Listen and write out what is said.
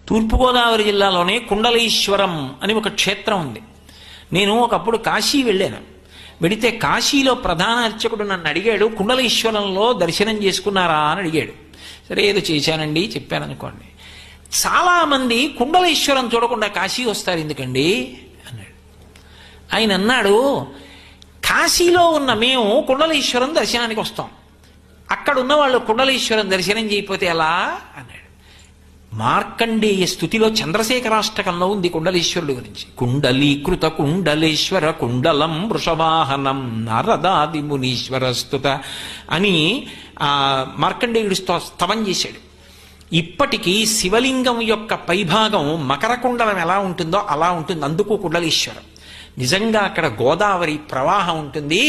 తూర్పుగోదావరి జిల్లాలోనే కుండలీశ్వరం అని ఒక క్షేత్రం ఉంది. నేను ఒకప్పుడు కాశీ వెళ్ళాను. వెడితే కాశీలో ప్రధాన అర్చకుడు నన్ను అడిగాడు, కుండలీశ్వరంలో దర్శనం చేసుకున్నారా అని అడిగాడు. సరే ఏదో చేశానండి చెప్పాను అనుకోండి. చాలామంది కుండలీశ్వరం చూడకుండా కాశీ వస్తారు ఎందుకండి అన్నాడు. ఆయన అన్నాడు, కాశీలో ఉన్న మేము కుండలీశ్వరం దర్శనానికి వస్తాం, అక్కడ ఉన్న వాళ్ళు కుండలీశ్వరం దర్శనం చేయకపోతే ఎలా అన్నాడు. మార్కండేయ స్థుతిలో చంద్రశేఖరాష్టకంలో ఉంది కుండలీశ్వరుడు గురించి. కుండలీకృత కుండలేశ్వర కుండలం వృషవాహనం నారదాది మునీశ్వర స్తుత అని మార్కండేయుడు స్తవం చేశాడు. ఇప్పటికీ శివలింగం యొక్క పైభాగం మకర కుండలం ఎలా ఉంటుందో అలా ఉంటుంది, అందుకు కుండలీశ్వరం. నిజంగా అక్కడ గోదావరి ప్రవాహం ఉంటుంది.